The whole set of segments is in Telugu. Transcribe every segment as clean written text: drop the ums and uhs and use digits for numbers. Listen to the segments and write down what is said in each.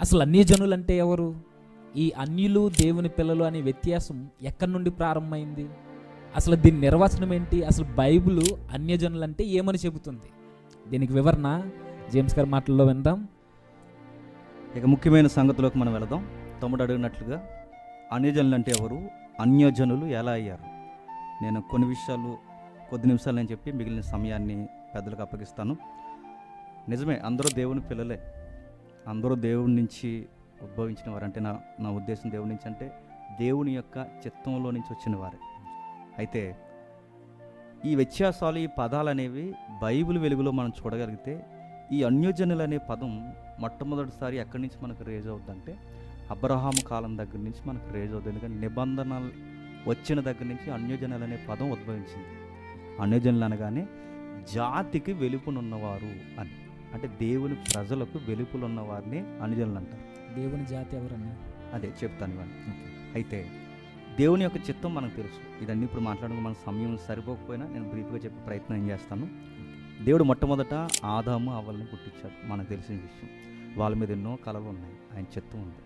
అసలు అన్యజనులు అంటే ఎవరు? ఈ అన్యులు దేవుని పిల్లలు అనే వ్యత్యాసం ఎక్కడి నుండి ప్రారంభమైంది? అసలు దీని నిర్వచనం ఏంటి? అసలు బైబిల్ అన్యజనులు అంటే ఏమని చెబుతుంది? దీనికి వివరణ జేమ్స్ గారి మాటల్లో విందాం. ఇక ముఖ్యమైన సంగతిలోకి మనం వెళదాం. తమ్ముడు అడిగినట్లుగా అన్యజనులు అంటే ఎవరు, అన్యజనులు ఎలా అయ్యారు? నేను కొన్ని విషయాలు కొద్ది నిమిషాలు నేను చెప్పి మిగిలిన సమయాన్ని పెద్దలకు అప్పగిస్తాను. నిజమే, అందరూ దేవుని పిల్లలే, అందరూ దేవుడి నుంచి ఉద్భవించిన వారు. అంటే నా ఉద్దేశం దేవుడి నుంచి అంటే దేవుని యొక్క చిత్తంలో నుంచి వచ్చిన వారే. అయితే ఈ వ్యత్యాసాలు, ఈ పదాలు అనేవి బైబిల్ వెలుగులో మనం చూడగలిగితే ఈ అన్యజనులు అనే పదం మొట్టమొదటిసారి ఎక్కడి నుంచి మనకు రేజ్ అవుతుందంటే అబ్రహాము కాలం దగ్గర నుంచి మనకు రేజ్ అవుతుంది. ఎందుకంటే నిబంధనలు వచ్చిన దగ్గర నుంచి అన్యజనులు అనే పదం ఉద్భవించింది. అన్యజనులు అనగానే జాతికి వెలుపునున్నవారు అని, అంటే దేవుని ప్రజలకు వెలుపులున్న వారిని అన్యజనులు అంటారు. దేవుని జాతి ఎవరన్నా? అదే చెప్తాను ఇవన్నీ. అయితే దేవుని యొక్క చిత్తం మనకు తెలుసు. ఇదన్నీ ఇప్పుడు మాట్లాడుకుని మన సమయం సరిపోకపోయినా నేను బ్రీఫ్గా చెప్పే ప్రయత్నం చేస్తాను. దేవుడు మొట్టమొదట ఆదాము అవ్వల్ని పుట్టించాడు, మనకు తెలిసిన విషయం. వాళ్ళ మీద ఎన్నో కళలు ఉన్నాయి, ఆయన చిత్తం ఉంది.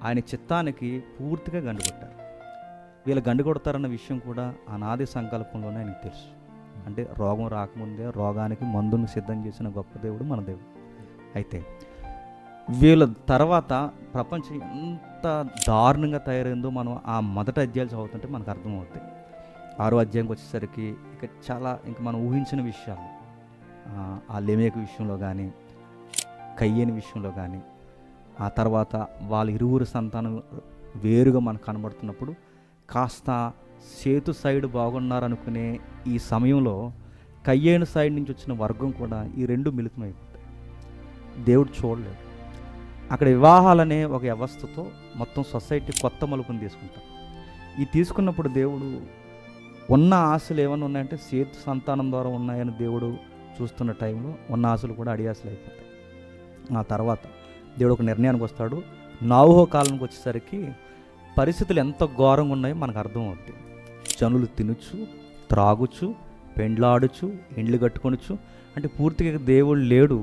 ఆయన చిత్తానికి పూర్తిగా గండుకొట్టారు. వీళ్ళు గండుకొడతారన్న విషయం కూడా అనాది సంకల్పంలోనే ఆయనకు తెలుసు. అంటే రోగం రాకముందే రోగానికి మందును సిద్ధం చేసిన గొప్ప దేవుడు మన దేవుడు. అయితే వీళ్ళ తర్వాత ప్రపంచం ఎంత దారుణంగా తయారైందో మనం ఆ మొదటి అధ్యాయాలు చదువుతుంటే మనకు అర్థమవుతాయి. 6వ అధ్యాయంకి వచ్చేసరికి ఇక చాలా ఇంకా మనం ఊహించిన విషయాలు, ఆ లెమేకు విషయంలో కానీ, కయ్యేని విషయంలో కానీ, ఆ తర్వాత వాళ్ళ ఇరువురు సంతానం వేరుగా మనకు కనబడుతున్నప్పుడు కాస్త సేతు సైడ్ బాగున్నారనుకునే ఈ సమయంలో కయ్యేను సైడ్ నుంచి వచ్చిన వర్గం కూడా ఈ రెండు మిళితమైపోతాయి. దేవుడు చూడలేదు. అక్కడ వివాహాలనే ఒక వ్యవస్థతో మొత్తం సొసైటీ కొత్త మలుపుని తీసుకుంటాం. ఈ తీసుకున్నప్పుడు దేవుడు ఉన్న ఆశలు ఏమైనా ఉన్నాయంటే సేతు సంతానం ద్వారా ఉన్నాయని దేవుడు చూస్తున్న టైంలో ఉన్న ఆశలు కూడా అడియాసలు అయిపోతాయి. ఆ తర్వాత దేవుడు ఒక నిర్ణయానికి వస్తాడు. నోవహు కాలానికి వచ్చేసరికి పరిస్థితులు ఎంత ఘోరంగా ఉన్నాయో మనకు అర్థమవుతుంది. జనులు తినచ్చు, త్రాగుచ్చు, పెండ్లాడుచు, ఇండ్లు కట్టుకొనొచ్చు, అంటే పూర్తిగా దేవుడు లేడు.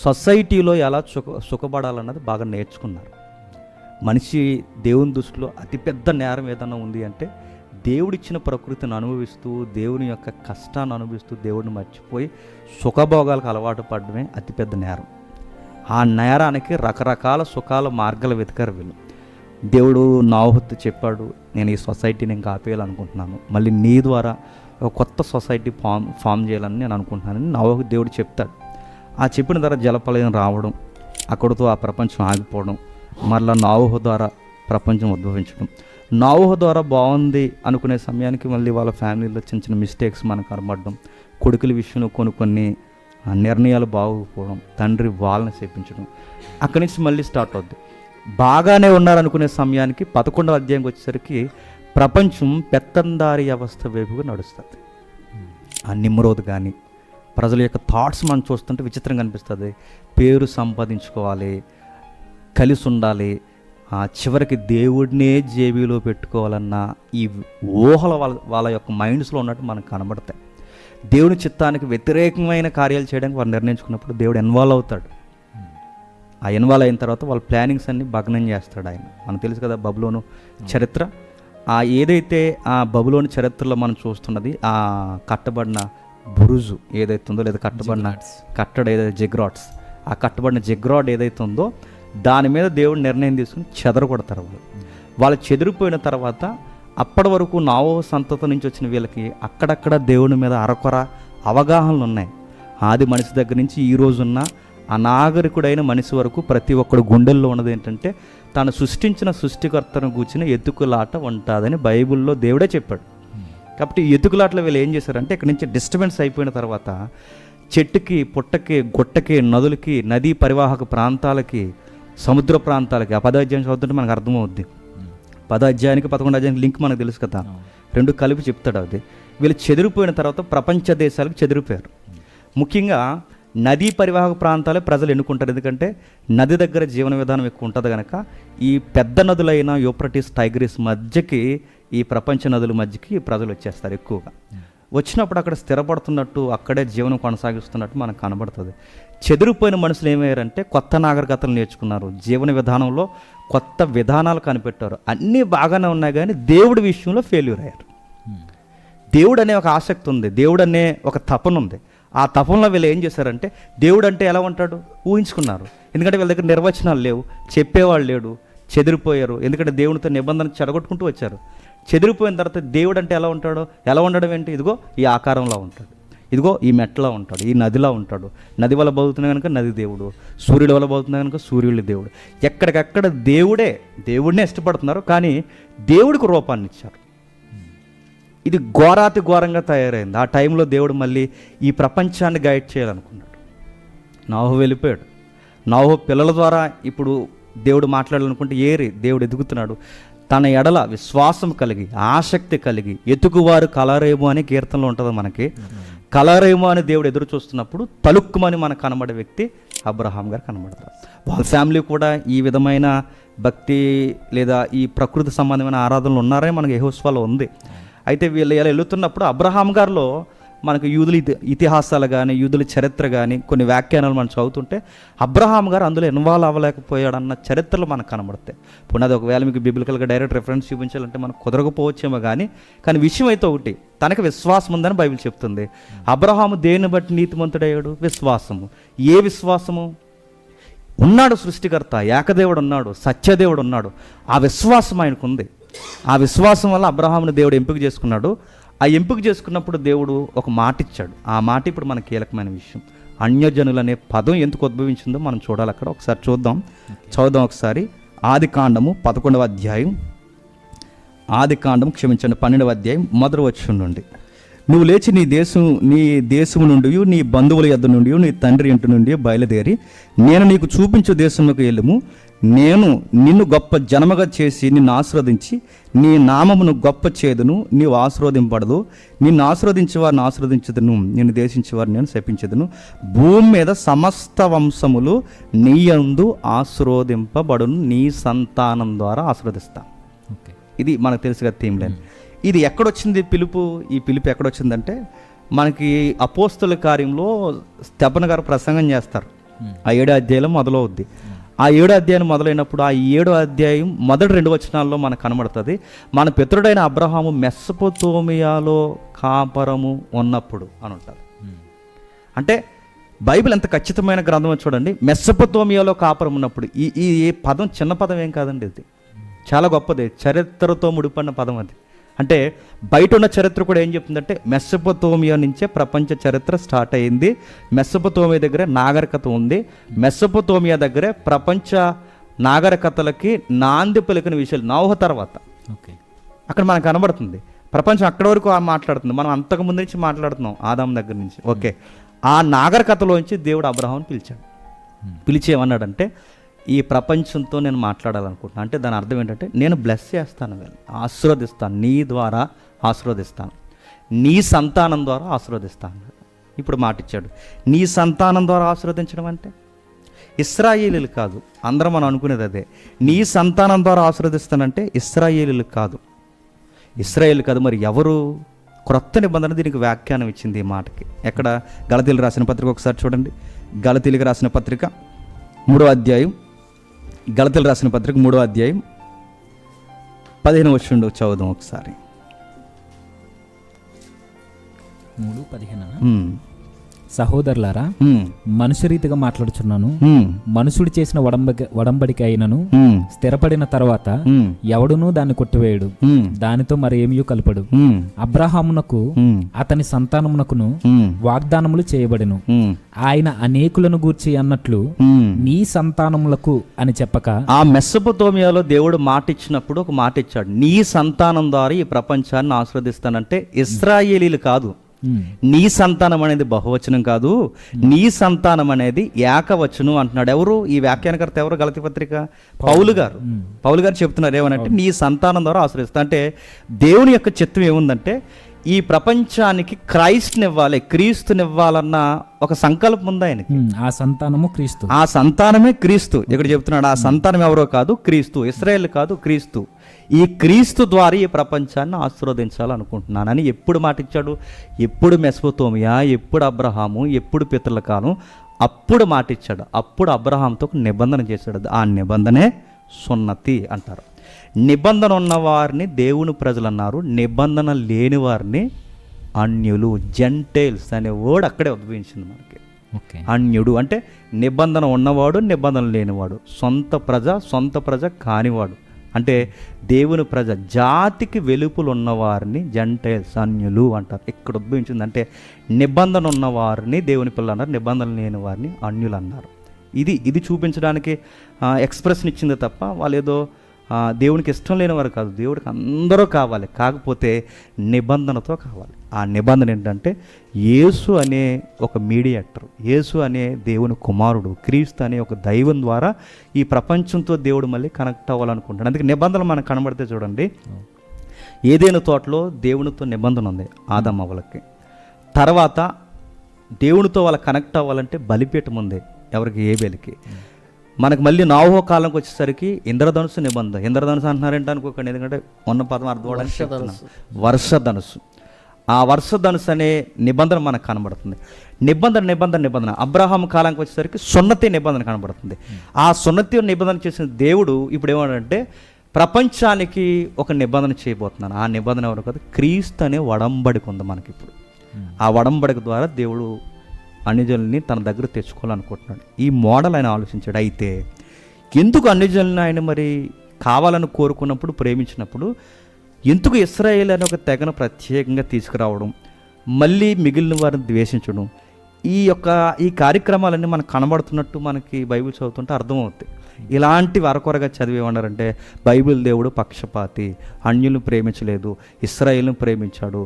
సొసైటీలో ఎలా సుఖపడాలన్నది బాగా నేర్చుకున్నారు. మనిషి దేవుని దృష్టిలో అతిపెద్ద నేరం ఏదన్నా ఉంది అంటే దేవుడిచ్చిన ప్రకృతిని అనుభవిస్తూ, దేవుని యొక్క కష్టాన్ని అనుభవిస్తూ, దేవుడిని మర్చిపోయి సుఖభోగాలకు అలవాటు పడడమే అతిపెద్ద నేరం. ఆ నేరానికి రకరకాల సుఖాల మార్గాలు వెతికారు వీళ్ళు. దేవుడు నోవహుతో చెప్పాడు, నేను ఈ సొసైటీని ఇంకా ఆపేయాలనుకుంటున్నాను, మళ్ళీ నీ ద్వారా ఒక కొత్త సొసైటీ ఫామ్ చేయాలని నేను అనుకుంటున్నానని నోవహు దేవుడు చెప్తాడు. ఆ చెప్పిన ద్వారా జలప్రళయం రావడం, అక్కడితో ఆ ప్రపంచం ఆగిపోవడం, మరలా నోవహు ద్వారా ప్రపంచం ఉద్భవించడం. నోవహు ద్వారా బాగుంది అనుకునే సమయానికి మళ్ళీ వాళ్ళ ఫ్యామిలీలో చిన్న చిన్న మిస్టేక్స్ మనకు కనబడడం, కొడుకుల విషయంలో కొన్ని నిర్ణయాలు బాగోకపోవడం, తండ్రి వాళ్ళని చేపించడం, అక్కడి నుంచి మళ్ళీ స్టార్ట్ అవుద్ది. బాగానే ఉన్నారనుకునే సమయానికి 11వ అధ్యాయంకి వచ్చేసరికి ప్రపంచం పెత్తందారి వ్యవస్థ వైపుగా నడుస్తుంది. ఆ నిమ్రోద్ కానీ ప్రజల యొక్క థాట్స్ మనం చూస్తుంటే విచిత్రంగా అనిపిస్తుంది. పేరు సంపాదించుకోవాలి, కలిసి ఉండాలి, చివరికి దేవుడినే జేబీలో పెట్టుకోవాలన్న ఈ ఊహల వాళ్ళ యొక్క మైండ్స్లో ఉన్నట్టు మనకు కనబడతాయి. దేవుని చిత్తానికి వ్యతిరేకమైన కార్యాలు చేయడానికి వారు నిర్ణయించుకున్నప్పుడు దేవుడు ఇన్వాల్వ్ అవుతాడు. ఆ ఇన్వాల్వ్ అయిన తర్వాత వాళ్ళ ప్లానింగ్స్ అన్ని భగ్నం చేస్తాడు ఆయన. మనకు తెలుసు కదా బబులోను చరిత్ర. ఏదైతే ఆ బబులోను చరిత్రలో మనం చూస్తున్నది, ఆ కట్టబడిన బురుజు ఏదైతే ఉందో, లేదా కట్టబడిన కట్టడ ఏదైతే జిగ్రాట్స్, ఆ కట్టబడిన జిగ్రాడ్ ఏదైతే ఉందో దాని మీద దేవుడు నిర్ణయం తీసుకుని చెదరగొడతారు. వాళ్ళు చెదిరిపోయిన తర్వాత అప్పటి వరకు నోవహు సంతతి నుంచి వచ్చిన వీళ్ళకి అక్కడక్కడ దేవుని మీద అరకొర అవగాహనలు ఉన్నాయి. ఆది మనిషి దగ్గర నుంచి ఈ రోజున్న అనాగరికుడైన మనిషి వరకు ప్రతి ఒక్కడు గుండెల్లో ఉన్నది ఏంటంటే తాను సృష్టించిన సృష్టికర్తను కూర్చిన ఎతుకులాట ఉంటుందని బైబిల్లో దేవుడే చెప్పాడు. కాబట్టి ఈ ఎతుకులాటలో వీళ్ళు ఏం చేశారంటే ఇక్కడి నుంచి డిస్టర్బెన్స్ అయిపోయిన తర్వాత చెట్టుకి, పుట్టకి, గుట్టకి, నదులకి, నదీ పరివాహక ప్రాంతాలకి, సముద్ర ప్రాంతాలకి, ఆ 10వ అధ్యాయం చదువుతుంటే మనకు అర్థమవుద్ది. 10వ అధ్యాయానికి 11వ అధ్యాయానికి లింక్ మనకు తెలుసు కదా, రెండు కలిపి చెప్తాడు. అది వీళ్ళు చెదిరిపోయిన తర్వాత ప్రపంచ దేశాలకు చెదిరిపోయారు. ముఖ్యంగా నదీ పరివాహక ప్రాంతాలే ప్రజలు ఎన్నుకుంటారు. ఎందుకంటే నది దగ్గర జీవన విధానం ఎక్కువ ఉంటుంది కనుక ఈ పెద్ద నదులైన యూఫ్రటీస్, టైగ్రిస్ మధ్యకి, ఈ ప్రపంచ నదుల మధ్యకి ప్రజలు వచ్చేస్తారు ఎక్కువగా. వచ్చినప్పుడు అక్కడ స్థిరపడుతున్నట్టు, అక్కడే జీవనం కొనసాగిస్తున్నట్టు మనకు కనబడుతుంది. చెదిరిపోయిన మనుషులు ఏమయ్యారంటే కొత్త నాగరికతలు నేర్చుకున్నారు, జీవన విధానంలో కొత్త విధానాలు కనిపెట్టారు. అన్నీ బాగానే ఉన్నాయి కానీ దేవుడి విషయంలో ఫెయిల్యూర్ అయ్యారు. దేవుడు అనే ఒక ఆసక్తి ఉంది, దేవుడు అనే ఒక తపన ఉంది. ఆ తపనలో వీళ్ళు ఏం చేశారంటే దేవుడు అంటే ఎలా ఉంటాడు ఊహించుకున్నారు. ఎందుకంటే వీళ్ళ దగ్గర నిర్వచనాలు లేవు, చెప్పేవాళ్ళు లేడు, చెదిరిపోయారు. ఎందుకంటే దేవునితో నిబంధన చెడగొట్టుకుంటూ వచ్చారు. చెదిరిపోయిన తర్వాత దేవుడు అంటే ఎలా ఉంటాడో, ఎలా ఉండడం ఏంటి, ఇదిగో ఈ ఆకారంలో ఉంటాడు, ఇదిగో ఈ మెట్లా ఉంటాడు, ఈ నదిలా ఉంటాడు. నది వల్ల బతుకుతున్నా కనుక నది దేవుడు, సూర్యుడి వల్ల బతుకుతున్నా కనుక సూర్యుడి దేవుడు. ఎక్కడికక్కడ దేవుడినే ఇష్టపడుతున్నారు, కానీ దేవుడికి రూపాన్ని ఇచ్చారు. ఇది ఘోరాతి ఘోరంగా తయారైంది. ఆ టైంలో దేవుడు మళ్ళీ ఈ ప్రపంచాన్ని గైడ్ చేయాలనుకున్నాడు. నోహు వెళ్ళిపోయాడు. నోహు పిల్లల ద్వారా ఇప్పుడు దేవుడు మాట్లాడాలనుకుంటే దేవుడు ఎదుగుతున్నాడు. తన ఎడల విశ్వాసం కలిగి, ఆసక్తి కలిగి, ఎతుకువారు కలరేమో అని కీర్తనలో ఉంటుంది మనకి. కలరేమో అని దేవుడు ఎదురు చూస్తున్నప్పుడు తలుక్కుమని మనకు కనబడే వ్యక్తి అబ్రహాం గారు కనబడతారు. వాళ్ళ ఫ్యామిలీ కూడా ఈ విధమైన భక్తి లేదా ఈ ప్రకృతి సంబంధమైన ఆరాధనలు ఉన్నారని మనకు యెహోషువలో ఉంది. అయితే వీళ్ళు ఇలా వెళుతున్నప్పుడు అబ్రహాం గారిలో మనకు యూదుల ఇతిహాసాలు కానీ, యూదుల చరిత్ర కానీ, కొన్ని వ్యాఖ్యానాలు మనం చదువుతుంటే అబ్రహాం గారు అందులో ఇన్వాల్వ్ అవ్వలేకపోయాడన్న చరిత్రలు మనకు కనబడతాయి. పునాది ఒకవేళ మీకు బిబిలికల్గా డైరెక్ట్ రెఫరెన్స్ చూపించాలంటే మనకు కుదరకపోవచ్చేమో కానీ విషయం అయితే ఒకటి, తనకి విశ్వాసం ఉందని బైబిల్ చెప్తుంది. అబ్రహాము దేన్ని బట్టి నీతిమంతుడయ్యాడు? విశ్వాసము. ఏ విశ్వాసము? ఉన్నాడు సృష్టికర్త, ఏకదేవుడు ఉన్నాడు, సత్యదేవుడు ఉన్నాడు. ఆ విశ్వాసం ఆయనకు ఉంది. ఆ విశ్వాసం వల్ల అబ్రహాముని దేవుడు ఎంపిక చేసుకున్నాడు. ఆ ఎంపిక చేసుకున్నప్పుడు దేవుడు ఒక మాట ఇచ్చాడు. ఆ మాట ఇప్పుడు మనకు కీలకమైన విషయం. అన్యజనులు అనే పదం ఎందుకు ఉద్భవించిందో మనం చూడాలి. అక్కడ ఒకసారి చదువుదాం ఒకసారి. ఆదికాండము 11వ అధ్యాయం, 12వ అధ్యాయం మొదటి వచనం నుండి. నువ్వు లేచి నీ దేశము నుండి, నీ బంధువుల యొద్ద నుండి, నీ తండ్రి ఇంటి నుండి బయలుదేరి నేను నీకు చూపించే దేశంలోకి వెళ్ళుము. నేను నిన్ను గొప్ప జనముగా చేసి నిన్ను ఆశీర్వదించి నీ నామమును గొప్ప చేదును, నీవు ఆశీర్వదింపడదు. నిన్ను ఆశీర్వదించేవారిని ఆశీర్వదించదును, నిన్ను దేశించేవారిని నేను శపించదును. భూమి మీద సమస్త వంశములు నీ యందు ఆశీర్వదింపబడును, నీ సంతానం ద్వారా ఆశీర్వదిస్తాను. ఇది మనకు తెలుసుగా థీమ్ లైన్. ఇది ఎక్కడొచ్చింది పిలుపు? ఈ పిలుపు ఎక్కడొచ్చిందంటే మనకి అపోస్తల కార్యంలో స్టెఫను గారు ప్రసంగం చేస్తారు. ఆ 7వ అధ్యాయం మొదలవుద్ది. ఆ 7వ అధ్యాయం మొదలైనప్పుడు ఆ 7వ అధ్యాయం మొదటి 2 వచనాల్లో మనకు కనబడుతుంది, మన పితరుడైన అబ్రహాము మెస్సొపొతేమియాలో కాపురము ఉన్నప్పుడు అని ఉంటారు. అంటే బైబిల్ ఎంత ఖచ్చితమైన గ్రంథమో చూడండి. మెస్సొపొతేమియాలో కాపురం ఉన్నప్పుడు ఈ పదం చిన్న పదం ఏం కాదండి, ఇది చాలా గొప్పది. చరిత్రతో ముడిపడిన పదం అది. అంటే బయట ఉన్న చరిత్ర కూడా ఏం చెప్తుందంటే మెస్సొపొతేమియా నుంచే ప్రపంచ చరిత్ర స్టార్ట్ అయింది. మెస్సొపొతేమియా దగ్గరే నాగరికత ఉంది. మెస్సొపొతేమియా దగ్గరే ప్రపంచ నాగరికతలకి నాంది పలికిన విషయాలు నోహు తర్వాత అక్కడ మనకు కనబడుతుంది. ప్రపంచం అక్కడి వరకు మాట్లాడుతుంది. మనం అంతకుముందు నుంచి మాట్లాడుతున్నాం, ఆదాం దగ్గర నుంచి. ఓకే, ఆ నాగరికతలోంచి దేవుడు అబ్రహాంని పిలిచాడు. పిలిచేమన్నాడంటే ఈ ప్రపంచంతో నేను మాట్లాడాలనుకుంటున్నాను. అంటే దాని అర్థం ఏంటంటే నేను బ్లెస్ చేస్తాను, ఆశీర్వదిస్తాను, నీ ద్వారా ఆశీర్వదిస్తాను, నీ సంతానం ద్వారా ఆశీర్వదిస్తాను. ఇప్పుడు మాట ఇచ్చాడు. నీ సంతానం ద్వారా ఆశీర్వదించడం అంటే ఇశ్రాయేలీలు కాదు, అందరం మనం అనుకునేది అదే. నీ సంతానం ద్వారా ఆశీర్వదిస్తానంటే ఇశ్రాయేలీలు కాదు. మరి ఎవరు? క్రొత్త నిబంధన దీనికి వ్యాఖ్యానం ఇచ్చింది ఈ మాటకి. ఎక్కడ? గలతీయులకు రాసిన పత్రిక ఒకసారి చూడండి. గలతీయులకు రాసిన పత్రిక 3వ అధ్యాయం, గలతీయులకు రాసిన పత్రిక 3వ అధ్యాయం 15వ వచనం చదువుదాం ఒకసారి. 3:15. సహోదరులారా, మనుష్య రీతిగా మాట్లాడుచున్నాను. మనుషుడు చేసిన ఒడంబడిక అయినను స్థిరపడిన తర్వాత ఎవడునూ దాన్ని కొట్టివేయడు, దానితో మరి ఏమీ కలపడు. అబ్రహామునకు అతని సంతానమునకును వాగ్దానములు చేయబడెను. ఆయన అనేకులను గూర్చి అన్నట్లు నీ సంతానములకు అని చెప్పక, ఆ మెస్సొపొతేమియాలో దేవుడు మాట ఇచ్చినప్పుడు ఒక మాట ఇచ్చాడు. నీ సంతానం ద్వారా ఈ ప్రపంచాన్ని ఆశీర్వదిస్తానంటే ఇశ్రాయేలీలు కాదు. నీ సంతానం అనేది బహువచనం కాదు, నీ సంతానం అనేది ఏకవచనం అంటున్నాడు. ఎవరు ఈ వ్యాఖ్యానకర్త? ఎవరు? గలతీ పత్రిక పౌలు గారు చెప్తున్నారు ఏమనంటే నీ సంతానం ద్వారా ఆశ్రయిస్తా. అంటే దేవుని యొక్క చిత్తం ఏముందంటే ఈ ప్రపంచానికి క్రైస్ట్నివ్వాలి, క్రీస్తునివ్వాలన్న ఒక సంకల్పం ఉంది ఆయనకి. ఆ సంతానము క్రీస్తు. ఆ సంతానమే క్రీస్తు. ఇక్కడ చెప్తున్నాడు, ఆ సంతానం ఎవరో కాదు, క్రీస్తు. ఇశ్రాయేల్ కాదు, క్రీస్తు. ఈ క్రీస్తు ద్వారా ఈ ప్రపంచాన్ని ఆశీర్వదించాలనుకుంటున్నానని ఎప్పుడు మాటిచ్చాడు? ఎప్పుడు మెసొపొతేమియా, ఎప్పుడు అబ్రహాము, ఎప్పుడు పితరుల కాలం, అప్పుడు మాటిచ్చాడు. అప్పుడు అబ్రహాంతో ఒక నిబంధన చేశాడు. ఆ నిబంధనే సున్నతి అంటారు. నిబంధన ఉన్నవారిని దేవుని ప్రజలు అన్నారు, నిబంధన లేని వారిని అన్యులు, జెంటైల్స్ అనే వర్డ్ అక్కడే ఉద్భవించింది మనకి. అన్యుడు అంటే నిబంధన ఉన్నవాడు, నిబంధన లేనివాడు, సొంత ప్రజ కానివాడు. అంటే దేవుని ప్రజ, జాతికి వెలుపులు ఉన్నవారిని జెంటైల్స్, అన్యులు అంటారు. ఇక్కడ ఉద్భవించింది. అంటే నిబంధన ఉన్నవారిని దేవుని పిల్లలు అన్నారు, నిబంధన లేని వారిని అన్యులు అన్నారు. ఇది చూపించడానికి ఎక్స్ప్రెషన్ ఇచ్చింది తప్ప వాళ్ళు ఏదో దేవునికి ఇష్టం లేని వారు కాదు. దేవుడికి అందరూ కావాలి, కాకపోతే నిబంధనతో కావాలి. ఆ నిబంధన ఏంటంటే యేసు అనే ఒక మీడియేటర్, యేసు అనే దేవుని కుమారుడు, క్రీస్తు అనే ఒక దైవం ద్వారా ఈ ప్రపంచంతో దేవుడు మళ్ళీ కనెక్ట్ అవ్వాలనుకుంటాడు. అందుకే నిబంధన మనకు కనబడితే చూడండి, ఏదైనా తోటలో దేవునితో నిబంధన ఉంది ఆదాము అవ్వలకి. తర్వాత దేవునితో వాళ్ళ కనెక్ట్ అవ్వాలంటే బలిపీఠం ఉంది ఎవరికి? ఏబేలుకి. మనకు మళ్ళీ నాహో కాలంకి వచ్చేసరికి ఇంద్రధనుసు నిబంధన. ఇంద్రధనుసు అంటున్నారంటే అనుకోకండి, ఎందుకంటే ఉన్న పదం అర్థం అవడానికి వర్షధనుసు. ఆ వర్షధనుసు అనే నిబంధన మనకు కనబడుతుంది. నిబంధన అబ్రహాం కాలానికి వచ్చేసరికి సున్నతి నిబంధన కనబడుతుంది. ఆ సున్నతి నిబంధన చేసిన దేవుడు ఇప్పుడు ఏమంటే ప్రపంచానికి ఒక నిబంధన చేయబోతున్నాను. ఆ నిబంధన ఎవరు కాదు, క్రీస్తు అనే ఒడంబడిక ఉంది మనకి ఇప్పుడు. ఆ ఒడంబడిక ద్వారా దేవుడు అన్యజనుల్ని తన దగ్గర తెచ్చుకోవాలనుకుంటున్నాడు. ఈ మోడల్ ఆయన ఆలోచించాడు. అయితే ఎందుకు అన్యజనుల్ని ఆయన మరి కావాలని కోరుకున్నప్పుడు, ప్రేమించినప్పుడు, ఎందుకు ఇశ్రాయేలు అనే ఒక తెగను ప్రత్యేకంగా తీసుకురావడం, మళ్ళీ మిగిలిన వారిని ద్వేషించడం, ఈ కార్యక్రమాలన్నీ మనకు కనబడుతున్నట్టు మనకి బైబిల్ చదువుతుంటే అర్థమవుతాయి. ఇలాంటి వరకొరగా చదివేమన్నారంటే బైబిల్ దేవుడు పక్షపాతి, అన్యులను ప్రేమించలేదు, ఇశ్రాయేలును ప్రేమించాడు,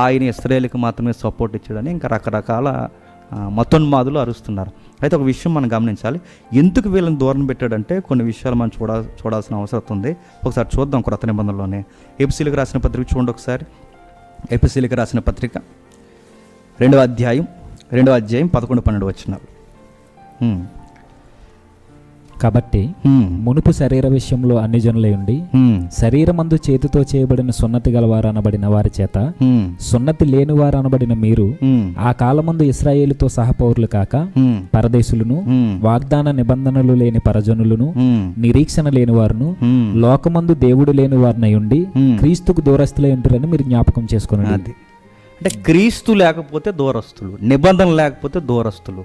ఆయన ఇశ్రాయేలుకి మాత్రమే సపోర్ట్ ఇచ్చాడని ఇంకా రకరకాల మతోన్మాదులు అరుస్తున్నారు. అయితే ఒక విషయం మనం గమనించాలి, ఎందుకు వీళ్ళని దూరం పెట్టాడంటే కొన్ని విషయాలు మనం చూడాల్సిన అవసరం ఉంది. ఒకసారి చూద్దాం కొత్త నిబంధనలోనే. ఎపిసీలకు రాసిన పత్రిక చూడండి ఒకసారి. ఎపిసీలకు రాసిన పత్రిక 2వ అధ్యాయం 11-12 వచనాలు. కాబట్టి మునుపు శరీర విషయంలో అన్ని జనులై ఉండి శరీరమందు చేతితో చేయబడిన సున్నతి గలవారు అనబడిన వారి చేత సున్నతి లేని వారు అనబడిన మీరు ఆ కాలమందు ఇశ్రాయేలుతో సహపౌరులు కాక పరదేశులను, వాగ్దాన నిబంధనలు లేని పరజనులను, నిరీక్షణ లేని వారును, లోకమందు దేవుడు లేని వారినై ఉండి క్రీస్తుకు దూరస్తులై ఉంటారని మీరు జ్ఞాపకం చేసుకున్నాడు. అంటే క్రీస్తు లేకపోతే దూరస్తులు, నిబంధన లేకపోతే దూరస్తులు.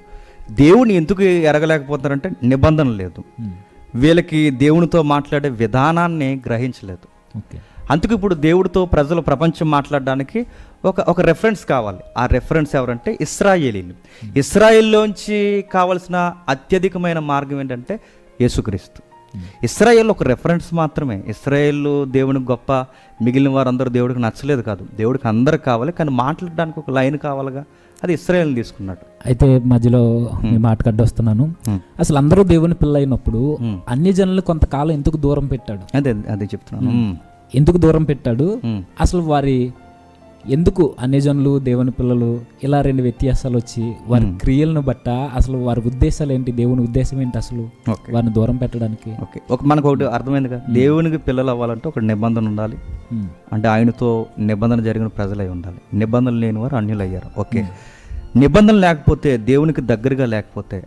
దేవుని ఎందుకు ఎరగలేకపోతారంటే నిబంధన లేదు, వీళ్ళకి దేవునితో మాట్లాడే విధానాన్ని గ్రహించలేదు. అందుకు ఇప్పుడు దేవుడితో ప్రపంచం మాట్లాడడానికి ఒక రెఫరెన్స్ కావాలి. ఆ రెఫరెన్స్ ఎవరంటే ఇశ్రాయేలీలు. ఇశ్రాయేల్లోంచి కావలసిన అత్యధికమైన మార్గం ఏంటంటే యేసుక్రీస్తు. ఇశ్రాయేల్ ఒక రెఫరెన్స్ మాత్రమే. ఇశ్రాయేల్ దేవునికి గొప్ప, మిగిలిన వారందరూ దేవుడికి నచ్చలేదు కాదు, దేవుడికి అందరు కావాలి, కానీ మాట్లాడడానికి ఒక లైన్ కావాలిగా, అది ఇశ్రాయేల్ని తీసుకున్నాడు. అయితే మధ్యలో మీ మాట కడ్డొస్తున్నాను, అసలు అందరూ దేవుని పిల్ల అయినప్పుడు అన్ని జనులు కొంతకాలం ఎందుకు దూరం పెట్టాడు? అదే చెప్తున్నాను. ఎందుకు దూరం పెట్టాడు? అసలు వారి ఎందుకు అన్ని జనులు దేవుని పిల్లలు ఇలా రెండు వ్యత్యాసాలు వచ్చి వారి క్రియలను బట్ట అసలు వారి ఉద్దేశాలు ఏంటి, దేవుని ఉద్దేశం ఏంటి అసలు వారిని దూరం పెట్టడానికి? మనకు ఒకటి అర్థమైంది కదా, దేవునికి పిల్లలు అవ్వాలంటే ఒక నిబంధన ఉండాలి. అంటే ఆయనతో నిబంధన జరిగిన ప్రజలై ఉండాలి. నిబంధన లేని వారు అన్యులు అయ్యారు. ఓకే, నిబంధన లేకపోతే, దేవునికి దగ్గరగా లేకపోతే,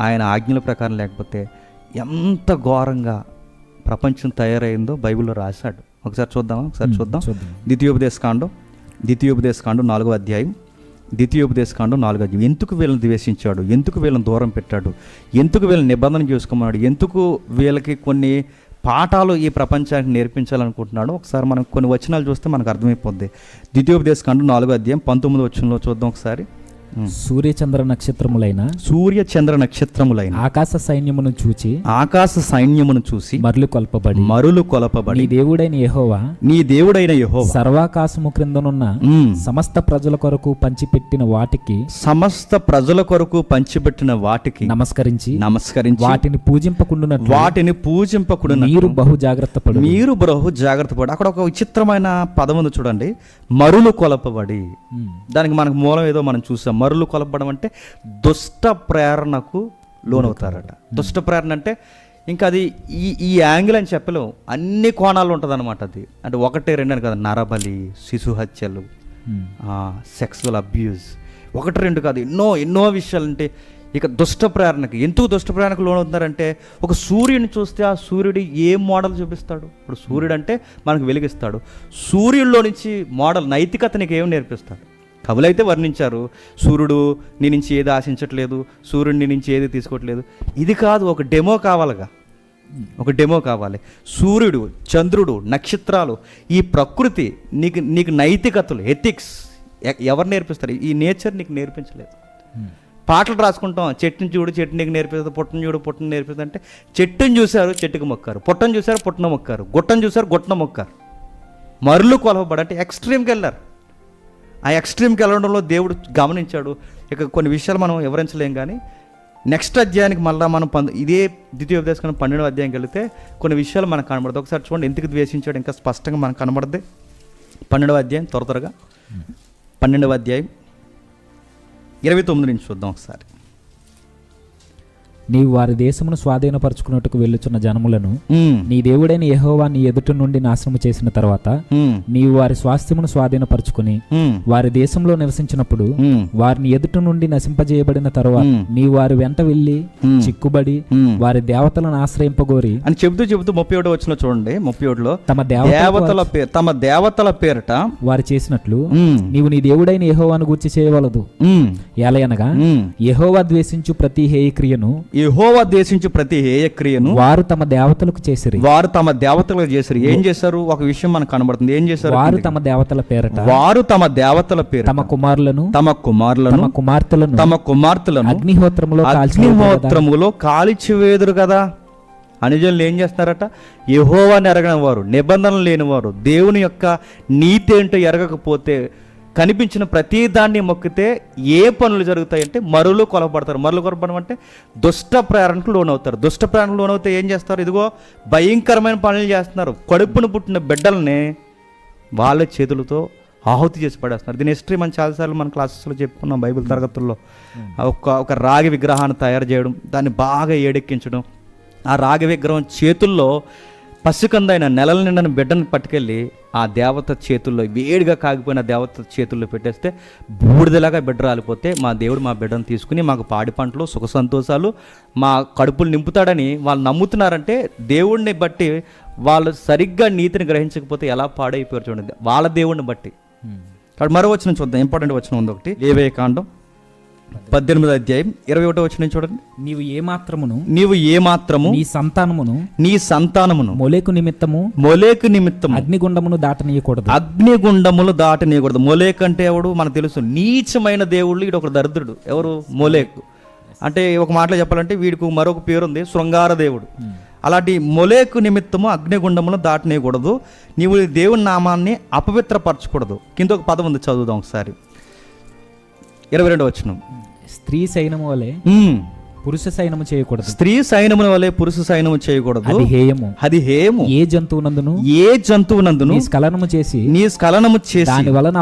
ఆయన ఆజ్ఞల ప్రకారం లేకపోతే ఎంత ఘోరంగా ప్రపంచం తయారైందో బైబిల్లో రాశాడు. ఒకసారి చూద్దాం. ద్వితీయోపదేశకాండం 4వ అధ్యాయం. ద్వితీయోపదేశకాండం 4వ అధ్యాయం. ఎందుకు వీళ్ళని ద్వేషించాడు, ఎందుకు వీళ్ళని దూరం పెట్టాడు, ఎందుకు వీళ్ళని నిబంధన చేసుకోమన్నాడు, ఎందుకు వీళ్ళకి కొన్ని పాఠాలు ఈ ప్రపంచానికి నేర్పించాలనుకుంటున్నాడు. ఒకసారి మనం కొన్ని వచనాలు చూస్తే మనకు అర్థమైపోద్ది. ద్వితీయోపదేశకాండం 4వ అధ్యాయం 19వ వచనంలో చూద్దాం ఒకసారి. సూర్యచంద్ర నక్షత్రములైన సూర్య చంద్ర నక్షత్రములైన ఆకాశ సైన్యమును చూచి ఆకాశ సైన్యమును చూసి మరలు కొల్పబడి మరులు కొలపబడి నీ దేవుడైన యెహోవా నీ దేవుడైన యెహోవా సర్వాకాశము క్రిందనున్న సమస్త ప్రజల కొరకు పంచిపెట్టిన వాటికి సమస్త ప్రజల కొరకు పంచిపెట్టిన వాటికి నమస్కరించి వాటిని పూజింపకుడు మీరు బహు జాగ్రత్త పడు. మీరు బహు జాగ్రత్త పడు. అక్కడ ఒక విచిత్రమైన పదం ఉంది చూడండి, మరులు కొలపబడి. దానికి మనకు మూలం ఏదో మనం చూసాం. మరులు కొలపడం అంటే దుష్ట ప్రేరణకు లోనవుతారట. దుష్ట ప్రేరణ అంటే ఇంకా అది ఈ యాంగిల్ అని చెప్పలేము, అన్ని కోణాలు ఉంటుంది అనమాట. అది అంటే 1, 2 అని కదా, నరబలి, శిశు హత్యలు, సెక్సువల్ అబ్యూస్, 1, 2 కాదు, ఎన్నో విషయాలు. అంటే ఇక దుష్ట ప్రేరణకి, ఎందుకు దుష్ట ప్రేరణకు లోనవుతున్నారంటే, ఒక సూర్యుని చూస్తే ఆ సూర్యుడు ఏ మోడల్ చూపిస్తాడు? ఇప్పుడు సూర్యుడు అంటే మనకు వెలిగిస్తాడు. సూర్యుడిలో నుంచి మోడల్ నైతికత నీకు ఏం నేర్పిస్తాడు? కవులైతే వర్ణించారు, సూర్యుడు నీ నుంచి ఏది ఆశించట్లేదు, సూర్యుడు నీ నుంచి ఏది తీసుకోవట్లేదు. ఇది కాదు, ఒక డెమో కావాలిగా, ఒక డెమో కావాలి. సూర్యుడు, చంద్రుడు, నక్షత్రాలు, ఈ ప్రకృతి నీకు నైతికతలు, ఎథిక్స్ ఎవరు నేర్పిస్తారు? ఈ నేచర్ నీకు నేర్పించలేదు. పాటలు రాసుకుంటాం, చెట్టుని చూడు చెట్టు నీకు నేర్పిస్తుంది, పుట్టను చూడు పుట్టను నేర్పిస్తుంది అంటే, చెట్టుని చూశారు చెట్టుకు మొక్కారు, పుట్టను చూశారు పుట్టన మొక్కారు, గుట్టను చూశారు గుట్టన మొక్కారు. మరులు కొలవబడి అంటే ఎక్స్ట్రీమ్కి వెళ్ళారు. ఆ ఎక్స్ట్రీమ్కి వెళ్ళడంలో దేవుడు గమనించాడు. ఇక కొన్ని విషయాలు మనం వివరించలేం, కానీ నెక్స్ట్ అధ్యాయానికి మళ్ళీ మనం ఇదే ద్వితీయోపదేశకాండం 12వ అధ్యాయంకి వెళితే కొన్ని విషయాలు మనకు కనబడదు. ఒకసారి చూడండి, ఎందుకు ద్వేషించాడు ఇంకా స్పష్టంగా మనకు కనబడద్ది. 12వ అధ్యాయం త్వరగా 12వ అధ్యాయం 29 నుంచి చూద్దాం ఒకసారి. నీవు వారి దేశమును స్వాధీనపరచుకున్నట్టుకు వెళ్ళుచున్న జనములను నీ దేవుడైన యెహోవా నీ ఎదుట నుండి నాశనము చేసిన తర్వాత నీవు వారి స్వాస్థ్యమును స్వాధీనపరచుకుని వారి దేశంలో నివసించినప్పుడు వారిని ఎదుట నుండి నశింపజేయబడిన తర్వాత నీవు వారి వెంట వెళ్ళి చిక్కుబడి వారి దేవతలను ఆశ్రయింపగోరి అని చెబుతూ 37 వచ్చిన చూడండి. 37లో తమ దేవతల పేరట వారు చేసినట్లు నీవు నీ దేవుడైన యెహోవాను గూర్చి చేయవలదు. ఎలయనగా యెహోవా ద్వేషించు ప్రతి హేయ క్రియను యెహోవా దేశించు ప్రతి హేయక్రియను వారు తమ దేవతలకు చేసిరి. ఏం చేశారు? ఒక విషయం మనకు కనబడుతుంది. ఏం చేశారు? వారు తమ దేవతల పేరట తమ కుమారులను తమ కుమార్తెలను అగ్నిహోత్రములో కాల్చివేదురు కదా. అనుజనులు ఏం చేస్తున్నారట? యెహోవాని ఎరగని వారు, నిబంధనలు లేనివారు, దేవుని యొక్క నీతి ఏంటో ఎరగకపోతే, కనిపించిన ప్రతి దాన్ని మొక్కితే ఏ పనులు జరుగుతాయంటే మరులు కొలపడతారు. మరులు కొలపడం అంటే దుష్ట ప్రేరణకు లోనవుతారు. దుష్ట ప్రేరణకు లోనవుతే ఏం చేస్తారు? ఇదిగో భయంకరమైన పనులు చేస్తున్నారు. కడుపును పుట్టిన బిడ్డల్ని వాళ్ళ చేతులతో ఆహుతి చేసి పడేస్తున్నారు. దీని హిస్టరీ మనం చాలాసార్లు మన క్లాసెస్లో చెప్పుకున్నాం, బైబిల్ తరగతుల్లో. ఒక రాగి విగ్రహాన్ని తయారు చేయడం, దాన్ని బాగా ఏడెక్కించడం, ఆ రాగి విగ్రహం చేతుల్లో పసికందైన నెలల నిండిన బిడ్డను పట్టుకెళ్ళి ఆ దేవత చేతుల్లో, వేడిగా కాగిపోయిన దేవత చేతుల్లో పెట్టేస్తే బూడిదలాగా బిడ్డ రాలిపోతే, మా దేవుడు మా బిడ్డను తీసుకుని మాకు పాడి పంటలు, సుఖ సంతోషాలు, మా కడుపులు నింపుతాడని వాళ్ళు నమ్ముతున్నారంటే, దేవుడిని బట్టి వాళ్ళు సరిగ్గా నీతిని గ్రహించకపోతే ఎలా పాడైపోయారు చూడండి, వాళ్ళ దేవుడిని బట్టి. కాబట్టి మరో వచనం చూద్దాం, ఇంపార్టెంట్ వచనం ఉంది ఒకటి, లేవియకాండం 18వ అధ్యాయం 21వ వచనం చూడండి. నీవు ఏ మాత్రము నీ సంతానమును మొలేకు నిమిత్తము అగ్నిగుండమును దాటనీయకూడదు. మొలేక్ అంటే ఎవడు మనకు తెలుసు, నీచమైన దేవుళ్ళు. వీడు ఒక దరిద్రుడు. ఎవరు? మొలేకు అంటే ఒక మాటలో చెప్పాలంటే వీడికి మరొక పేరుంది, శృంగార దేవుడు. అలాంటి మొలేకు నిమిత్తము అగ్నిగుండమును దాటనీయకూడదు. నీవు దేవుని నామాన్ని అపవిత్రపరచకూడదు. కింద ఒక పదం ఉంది, చదువుదాం ఒకసారి. 22వ వచనం. స్త్రీ సైన్యము వలె పురుష సైన్యము చేయకూడదు. స్త్రీ సైన్యముల వలె పురుష సైన్యము చేయకూడదు. అది హేయము. ఏ జంతువునందును నీ స్ఖలనము చేసి దాని వలన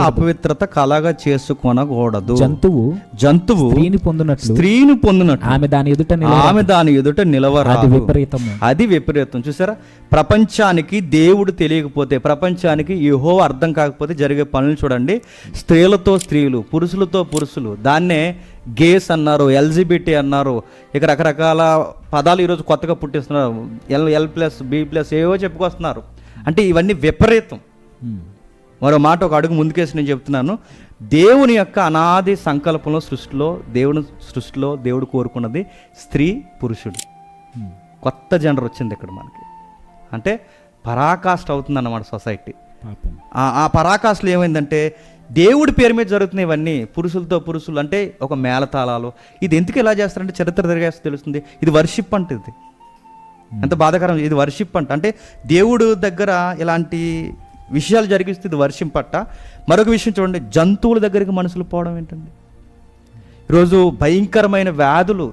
అపవిత్రత కలగా చేసుకొనకూడదు. జంతువు స్త్రీని పొందునట్లు ఆమె దాని ఎదుట నిలవరాదు. అది విపరీతం. చూసారా? ప్రపంచానికి దేవుడు తెలియకపోతే, ప్రపంచానికి యెహోవా అర్థం కాకపోతే జరిగే పనులు చూడండి. స్త్రీలతో స్త్రీలు, పురుషులతో పురుషులు, దాన్నే గేస్ అన్నారు, ఎల్జిబిటీ అన్నారు, ఇక రకరకాల పదాలు ఈరోజు కొత్తగా పుట్టిస్తున్నారు. L+B+ ఏవో చెప్పుకొస్తున్నారు. అంటే ఇవన్నీ విపరీతం. మరో మాట ఒక అడుగు ముందుకేసి నేను చెప్తున్నాను. దేవుని యొక్క అనాది సంకల్పంలో సృష్టిలో దేవుడు కోరుకున్నది స్త్రీ పురుషుడు. కొత్త జెండర్ వచ్చింది ఇక్కడ మనకి. అంటే పరాకాష్ట అవుతుందన్నమాట సొసైటీ. ఆ పరాకాష్ఠలో ఏమైందంటే దేవుడి పేరు మీద జరుగుతున్నాయి ఇవన్నీ, పురుషులతో పురుషులు అంటే ఒక మేళతాళాలు. ఇది ఎందుకు ఇలా చేస్తారంటే చరిత్ర తిరిగేస్తే తెలుస్తుంది. ఇది వర్షిప్ అంటే, ఇది ఎంత బాధాకరం. ఇది వర్షిప్ అంటే దేవుడు దగ్గర ఇలాంటి విషయాలు జరిగిస్తే ఇది వర్షిప్ పట్ట. మరొక విషయం చూడండి, జంతువుల దగ్గరికి మనుషులు పోవడం ఏంటండి. ఈరోజు భయంకరమైన వ్యాధులు,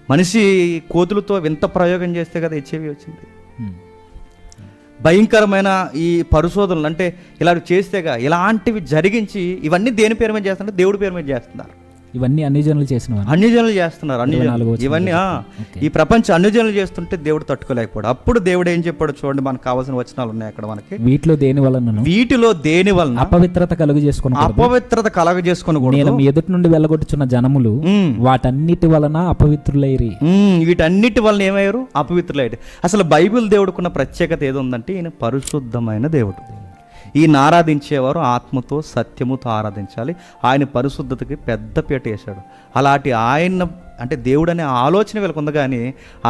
మనిషి కోతులతో వింత ప్రయోగం చేస్తే కదా హెచ్ఐవి వచ్చింది. భయంకరమైన ఈ పరిశోధనలు అంటే ఇలా చేస్తేగా ఇలాంటివి జరిగించి ఇవన్నీ దేని పేరు మీద చేస్తున్నారు? దేవుడి పేరు మీద చేస్తున్నారు. ఇవన్నీ అన్ని జనులు చేసినవి, అన్ని జనులు చేస్తున్నారు. ఇవన్నీ ఈ ప్రపంచం అన్ని జనులు చేస్తుంటే దేవుడు తట్టుకోలేకపోయాడు. అప్పుడు దేవుడు ఏం చెప్పాడు చూడండి, మనకు కావాల్సిన వచనాలు ఉన్నాయి అక్కడ మనకి. వీటిలో దేని వలన అపవిత్రత కలుగు చేసుకుని నేను మీ ఎదుటి నుండి వెళ్ళగొట్టుచున్న జనములు వాటన్నిటి వలన అపవిత్రులైరి. వీటన్నిటి వలన ఏమయ్యారు? అపవిత్రులైరు. అసలు బైబిల్ దేవుడుకున్న ప్రత్యేకత ఏది ఉందంటే, ఈయన పరిశుద్ధమైన దేవుడు. ఈయన ఆరాధించేవారు ఆత్మతో సత్యముతో ఆరాధించాలి. ఆయన పరిశుద్ధతకి పెద్ద పీట వేశాడు. అలాంటి ఆయన అంటే దేవుడు అనే ఆలోచన వీళ్ళకు ఉంది, కానీ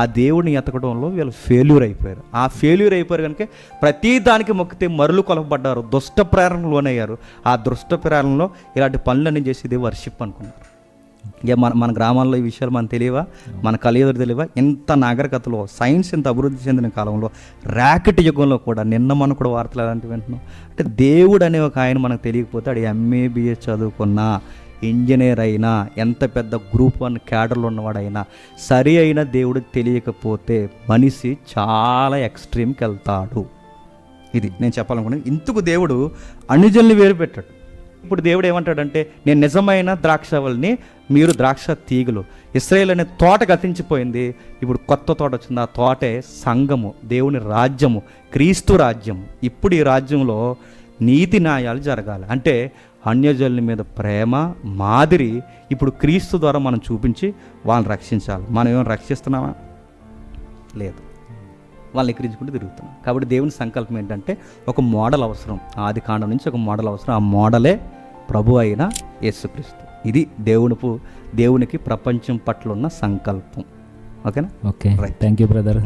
ఆ దేవుడిని ఎతకడంలో వీళ్ళు ఫెయిల్యూర్ అయిపోయారు. ఆ ఫెయిల్యూర్ అయిపోయారు కనుక ప్రతి దానికి మొక్కితే మరులు కొలపబడ్డారు, దుష్ట ప్రేరణకు లోనయ్యారు. ఆ దుష్ట ప్రేరణలో ఇలాంటి పనులన్నీ చేసి ఇది వర్షిప్ అనుకున్నారు. ఇక మన గ్రామాల్లో ఈ విషయాలు మనకు తెలియవా? మన కలియుగ తెలియవా? ఇంత నాగరికతలో సైన్స్ ఇంత అభివృద్ధి చెందిన కాలంలో ర్యాకెట్ యుగంలో కూడా నిన్న మనం కూడా వార్తలు అలాంటివి వింటున్నాం. అంటే దేవుడు అనే ఒక ఆయన మనకు తెలియకపోతే అది MABS చదువుకున్నా, ఇంజనీర్ అయినా, ఎంత పెద్ద గ్రూప్ 1 క్యాడర్లో ఉన్నవాడైనా, సరి అయిన దేవుడు తెలియకపోతే మనిషి చాలా ఎక్స్ట్రీమ్కి వెళ్తాడు. ఇది నేను చెప్పాలనుకున్నాను. ఇందుకు దేవుడు అన్యజనుల్ని వేరు పెట్టాడు. ఇప్పుడు దేవుడు ఏమంటాడంటే, నేను నిజమైన ద్రాక్షవల్ని, మీరు ద్రాక్ష తీగలు. ఇశ్రాయేల్ అనే తోట గతించిపోయింది, ఇప్పుడు కొత్త తోట వచ్చింది. ఆ తోటే సంఘము, దేవుని రాజ్యము, క్రీస్తు రాజ్యం. ఇప్పుడు ఈ రాజ్యంలో నీతి న్యాయాలు జరగాలి. అంటే అన్యజనుల మీద ప్రేమ మాదిరి ఇప్పుడు క్రీస్తు ద్వారా మనం చూపించి వాళ్ళని రక్షించాలి. మనం ఏమైనా రక్షిస్తున్నామా? లేదు, వాళ్ళని ఎక్కిరించుకుంటూ తిరుగుతున్నాం. కాబట్టి దేవుని సంకల్పం ఏంటంటే, ఒక మోడల్ అవసరం. ఆది కాండం నుంచి ఒక మోడల్ అవసరం. ఆ మోడలే ప్రభు అయిన యేసుక్రీస్తు. ఇది దేవునికి ప్రపంచం పట్ల ఉన్న సంకల్పం. ఓకేనా? Okay, thank you brother.